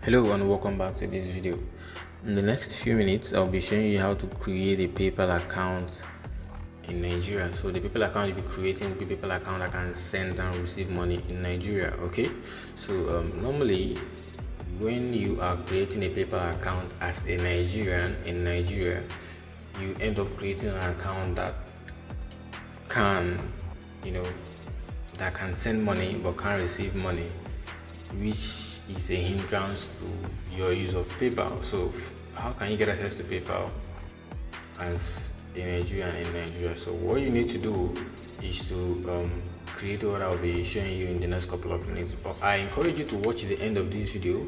Hello and welcome back to this video. In the next few minutes, I'll be showing you how to create a PayPal account in Nigeria. So the PayPal account you'll be creating will be a PayPal account that can send and receive money in Nigeria. Okay, so normally when you are creating a PayPal account as a Nigerian in Nigeria, you end up creating an account that can, that can send money but can't receive money, which is a hindrance to your use of PayPal. So how can you get access to PayPal as a Nigerian in Nigeria? So what you need to do is to create what I'll be showing you in the next couple of minutes. But I encourage you to watch the end of this video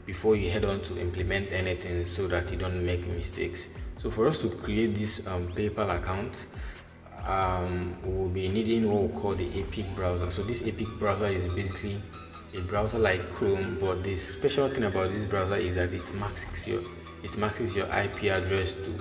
before you head on to implement anything so that you don't make mistakes. So for us to create this PayPal account, we'll be needing what we call the Epic browser. So this Epic browser is basically a browser like Chrome, but the special thing about this browser is that it maxes your IP address to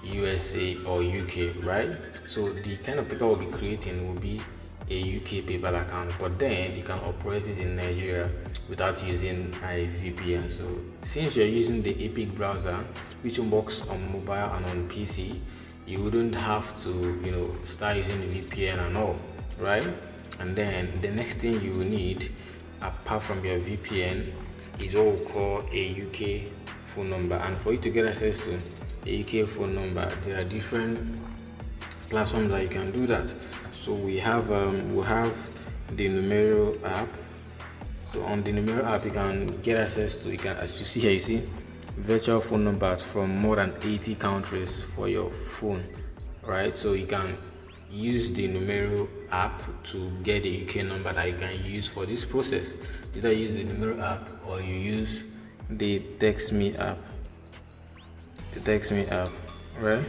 USA or UK, right? So the kind of PayPal we'll be creating will be a UK PayPal account, but then you can operate it in Nigeria without using a VPN. So since you're using the Epic browser, which works on mobile and on PC, you wouldn't have to start using the VPN and all, right? And then the next thing you will need apart from your VPN is what we call a UK phone number. And for you to get access to a UK phone number, there are different platforms that you can do that. So we have the Numero app. So on the Numero app, you can get access to, as you see here, you see virtual phone numbers from more than 80 countries for your phone, right? So you can use the Numero app to get a UK number that you can use for this process. Either use the Numero app or you use the Text Me app. Right?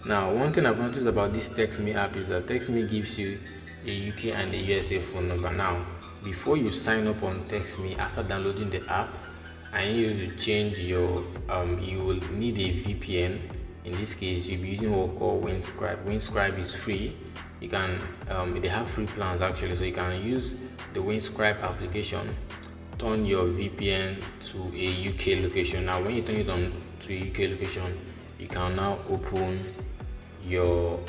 Now, one thing I've noticed about this Text Me app is that Text Me gives you a UK and a USA phone number. Now, before you sign up on Text Me, after downloading the app, I need you to change your you will need a VPN. In this case, you'll be using what we call Windscribe. Windscribe is free. You can they have free plans actually, so you can use the Windscribe application, turn your VPN to a UK location. Now when you turn it on to a UK location, you can now open your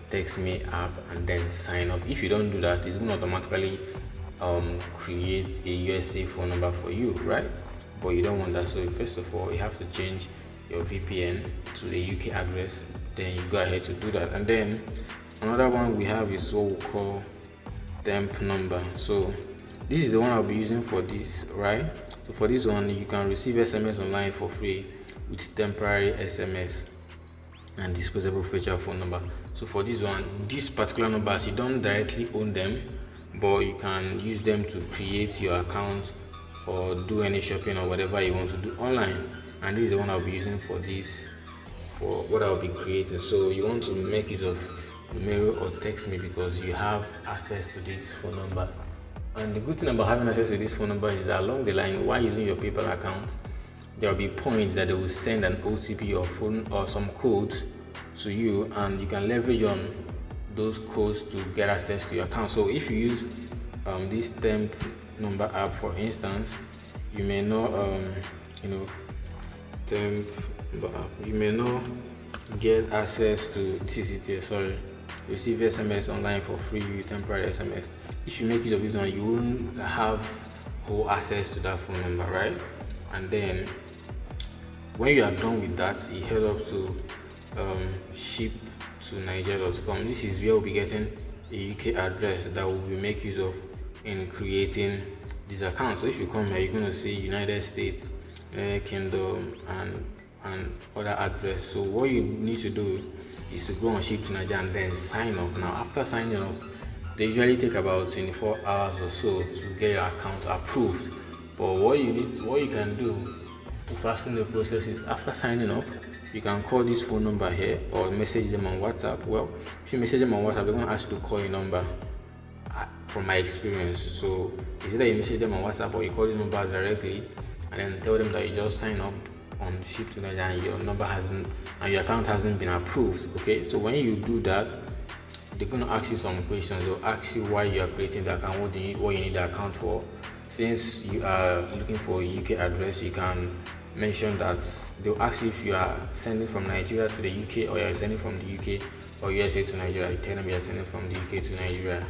Text Me app and then sign up. If you don't do that, it's going to automatically create a USA phone number for you, right? But you don't want that. So first of all, you have to change your VPN to the UK address, then you go ahead to do that. And then another one we have is what we call temp number. So this is the one I'll be using for this, right? So for this one, you can receive SMS online for free with temporary SMS and disposable virtual phone number. So for this one, these particular numbers, you don't directly own them, but you can use them to create your account or do any shopping or whatever you want to do online. And this is the one I'll be using for what I'll be creating. So you want to make use of Numero or Text Me because you have access to these phone numbers. And the good thing about having access to this phone number is that along the line, while using your PayPal account, there will be points that they will send an OTP or phone or some codes to you, and you can leverage on those codes to get access to your account. So if you use this temp number app, for instance, you may not you may not get access to receive SMS online for free with temporary SMS. If you make use of this one, you won't have whole access to that phone number, right? And then when you are done with that, you head up to ship to Nigeria.com. This is where we'll be getting a UK address that we'll be make use of in creating this account. So if you come here, you're going to see United States, United Kingdom, and other address. So what you need to do is to go on ship to Nigeria and then sign up. Now after signing up, they usually take about 24 hours or so to get your account approved. But what you can do to fasten the process is after signing up, you can call this phone number here or message them on WhatsApp. Well, if you message them on WhatsApp, they're going to ask you to call your number. From my experience, so it's either you message them on WhatsApp or you call the number directly and then tell them that you just sign up on ship to Nigeria and your account hasn't been approved. Okay, so when you do that, they're going to ask you some questions. They'll ask you why you are creating the account, what you need the account for, since you are looking for a UK address, you can mention that they'll ask you if you are sending from Nigeria to the UK or you are sending from the UK or USA to Nigeria. You tell them you are sending from the UK to Nigeria,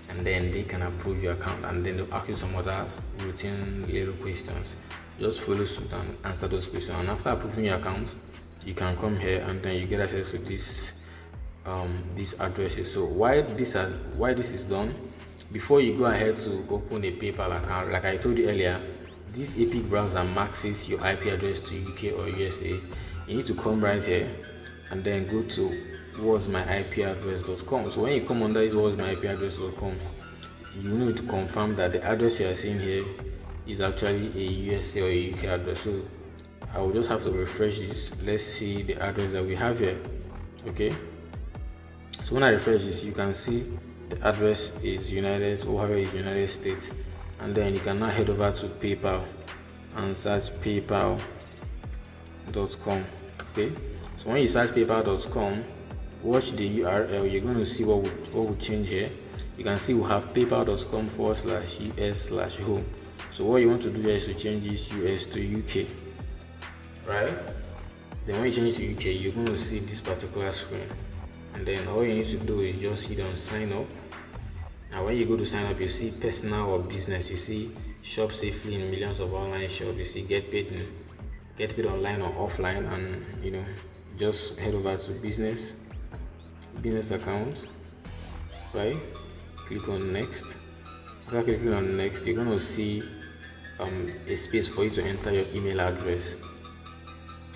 and then they can approve your account, and then they'll ask you some other routine little questions. Just follow suit and answer those questions, and after approving your account, you can come here and then you get access to these addresses. So why this is done, before you go ahead to open a PayPal account, like I told you earlier, this Epic browser maxes your IP address to UK or USA. You need to come right here and then go to what'smyipaddress.com. So when you come under what'smyipaddress.com, you need to confirm that the address you are seeing here is actually a USA or a UK address. So I will just have to refresh this. Let's see the address that we have here. Okay, so when I refresh this, you can see the address is United States, and then you can now head over to PayPal and search paypal.com. Okay, so when you search paypal.com, watch the URL. You're going to see what will change here. You can see we have paypal.com/US/home. So what you want to do here is to change this US to UK, right? Then when you change it to UK, you're going to see this particular screen, and then all you need to do is just hit on sign up. Now when you go to sign up, you see personal or business, you see shop safely in millions of online shops, you see get paid online or offline, and just head over to business account, right? Click on next. After clicking on next, you're going to see a space for you to enter your email address.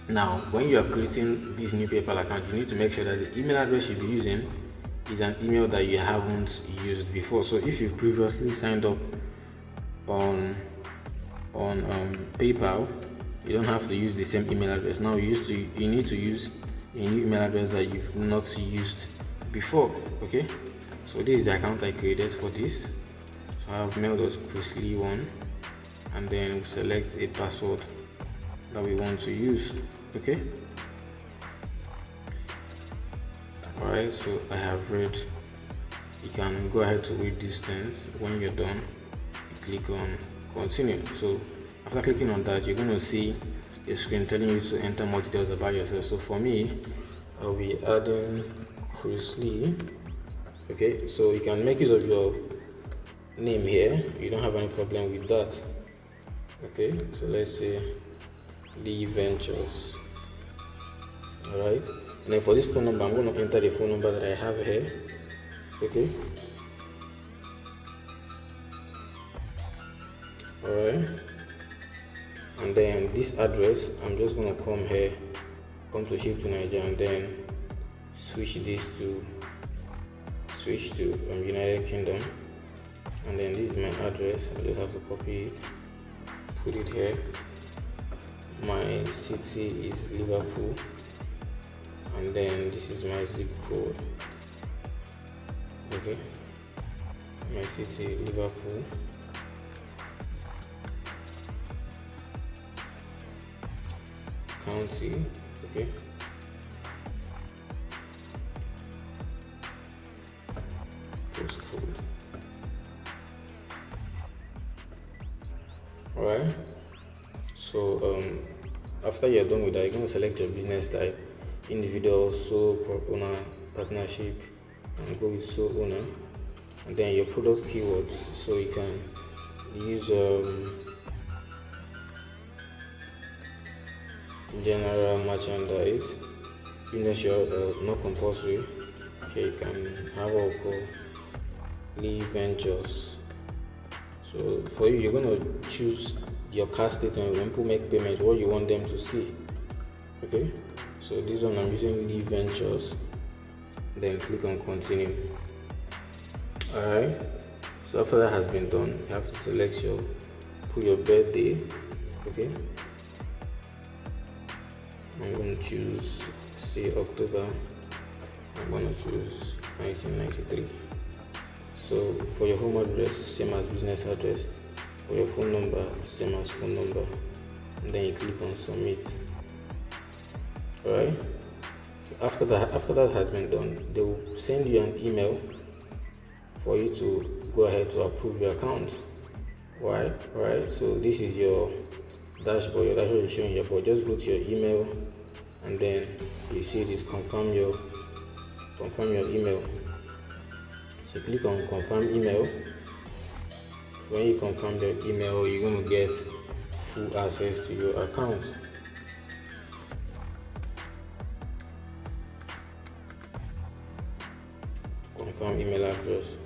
Now when you are creating this new PayPal account, you need to make sure that the email address you'll be using is an email that you haven't used before. So if you've previously signed up on PayPal, you don't have to use the same email address. Now you need to use a new email address that you've not used before. Okay, so this is the account I created for this. So I have mail.princely1, and then select a password that we want to use. Okay, alright, so I have read. You can go ahead to read these things. When you're done, you click on continue. So after clicking on that, you're going to see a screen telling you to enter more details about yourself. So for me, I'll be adding Princely. Okay, so you can make use of your name here. You don't have any problem with that. Okay, so let's say Lee Ventures. Alright, and then for this phone number, I'm going to enter the phone number that I have here. Okay, alright, and then this address, I'm just going to come to ship to Nigeria, and then switch to United Kingdom, and then this is my address. I just have to copy it, put it here. My city is Liverpool, and then this is my zip code. Okay, my city Liverpool, county. Okay, postcode. Alright, so after you're done with that, you're going to select your business type: individual, sole owner, partnership, and go with sole owner. And then your product keywords, so you can use general merchandise. Business not compulsory. Okay, you can have what we call Lee Ventures. So for you, you're going to choose your cash statement when people make payment, what you want them to see. Okay, so this one I'm using Lee Ventures, then click on continue. Alright, so after that has been done, you have to put your birthday. Okay, I'm going to choose, say, October. I'm going to choose 1993. So for your home address, same as business address. For your phone number, same as phone number. And then you click on submit. Alright, so after that has been done, they will send you an email for you to go ahead to approve your account. Why? Right, so this is your dashboard. Your dashboard is showing here, but just go to your email and then you see this confirm your email. So click on confirm email. When you confirm your email, you're going to get full access to your account. Confirm email address.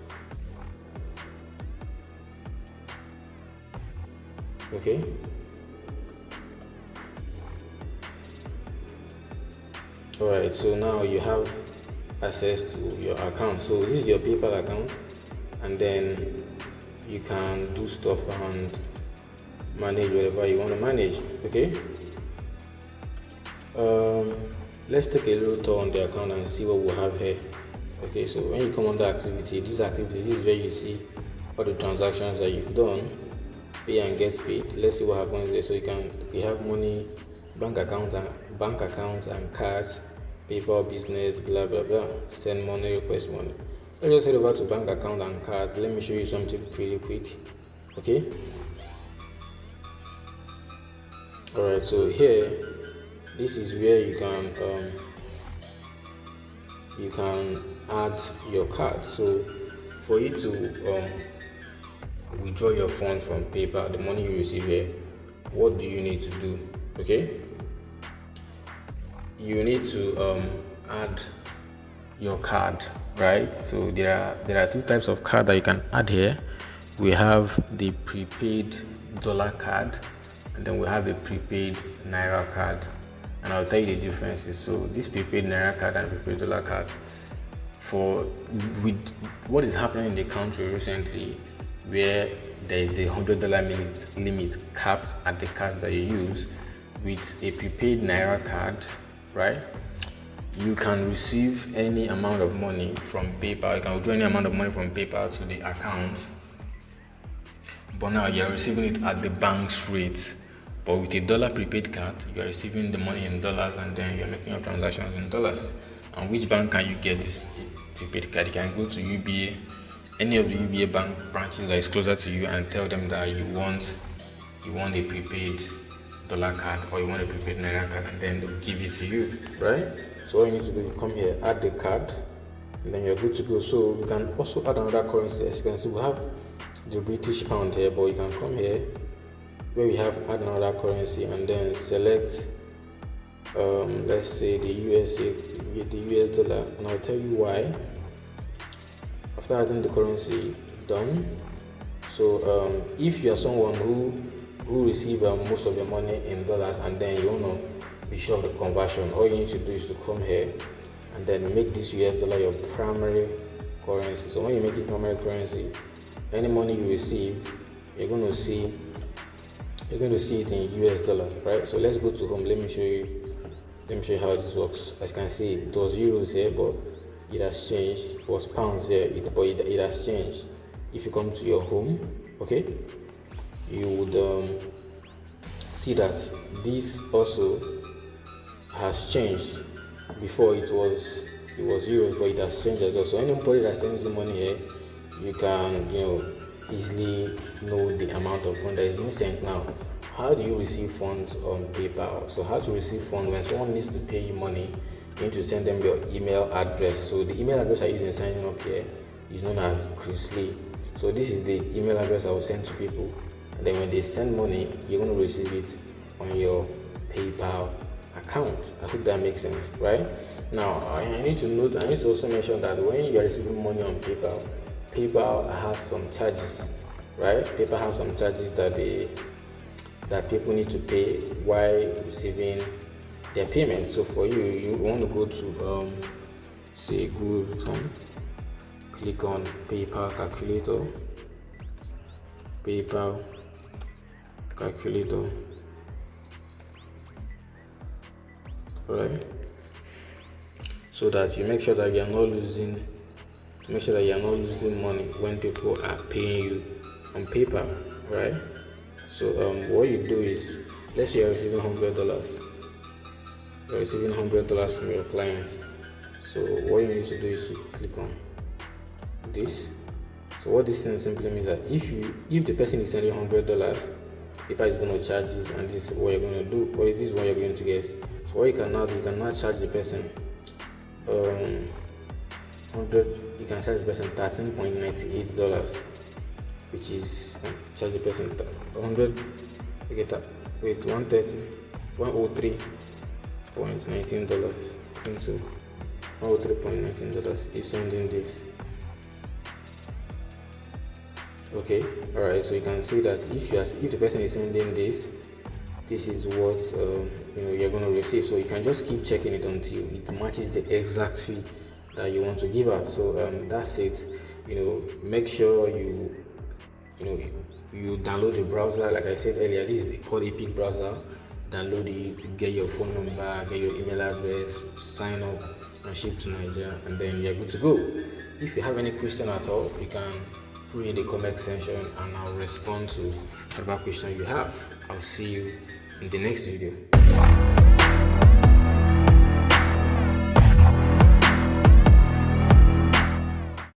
Okay. Alright, so now you have access to your account. So this is your PayPal account, and then you can do stuff and manage whatever you want to manage. Okay. Let's take a little tour on the account and see what we have here. Okay, so when you come under activity, this is where you see all the transactions that you've done, pay and get paid. Let's see what happens there. So you have money, bank accounts and cards, PayPal business, blah blah blah, send money, request money. Let's just head over to bank account and cards. Let me show you something pretty quick. Okay. Alright, so here, this is where you can add your card. So for you to withdraw your funds from PayPal, the money you receive here, what do you need to do? Okay, you need to add your card, right? So there are two types of card that you can add here. We have the prepaid dollar card, and then we have a prepaid naira card, and I'll tell you the differences. So this prepaid naira card and prepaid dollar card, with what is happening in the country recently, where there is a $100 limit capped at the cards that you use, with a prepaid naira card, right, you can receive any amount of money from PayPal. You can withdraw any amount of money from PayPal to the account, but now you are receiving it at the bank's rate. But with a dollar prepaid card, you are receiving the money in dollars, and then you are making your transactions in dollars. And which bank can you get this prepaid card? You can go to UBA, any of the UBA bank branches that is closer to you, and tell them that you want a prepaid dollar card or you want a prepaid naira card, and then they'll give it to you, right? So all you need to do, you come here, add the card, and then you're good to go. So we can also add another currency. As you can see, we have the British pound here, but you can come here where we have add another currency, and then select let's say the US dollar, and I'll tell you why after adding the currency. Done. So if you are someone who receive most of your money in dollars, and then you want to be sure of the conversion, all you need to do is to come here and then make this US dollar your primary currency. So when you make it primary currency, any money you receive, you're going to see it in US dollars, right? So let's go to home. Let me show you how this works. As you can see, it was euros here, but it has changed. It was pounds here, but it has changed. If you come to your home, okay, you would see that this also has changed. Before it was euros, but it has changed as well. So anybody that sends you money here, you can easily know the amount of money that is being sent. Now, how do you receive funds on PayPal? So how to receive funds when someone needs to pay you money, you need to send them your email address. So the email address I use in signing up here is known as Chris Lee. So this is the email address I will send to people, and then when they send money, you're going to receive it on your PayPal account. I hope that makes sense, right? Now I need to also mention that when you are receiving money on PayPal has some charges, right? PayPal has some charges that people need to pay while receiving their payment. So for you want to go to say Google, click on PayPal calculator, right? So that you make sure that you are not losing money when people are paying you on PayPal, right? So what you do is, let's say you're receiving $100. You're receiving $100 from your clients. So what you need to do is to click on this, So what this thing simply means that if the person is sending $100, PayPal is going to charge this, and this is what you're going to do, or this is what you're going to get. So what you can now do, you can now charge the person 100. You can charge the person $13.98, which is charge the person 100. You get that? Wait, 103.19. I think so. $103.19 if sending this. Okay, alright, so you can see that if the person is sending this is what you're going to receive. So you can just keep checking it until it matches the exact fee that you want to give out. So that's it. Make sure you download the browser. Like I said earlier, this is called Epic browser. Download it, get your phone number, get your email address, sign up and ship to Nigeria, and then you're good to go. If you have any question at all, you can put in the comment section and I'll respond to whatever question you have. I'll see you in the next video.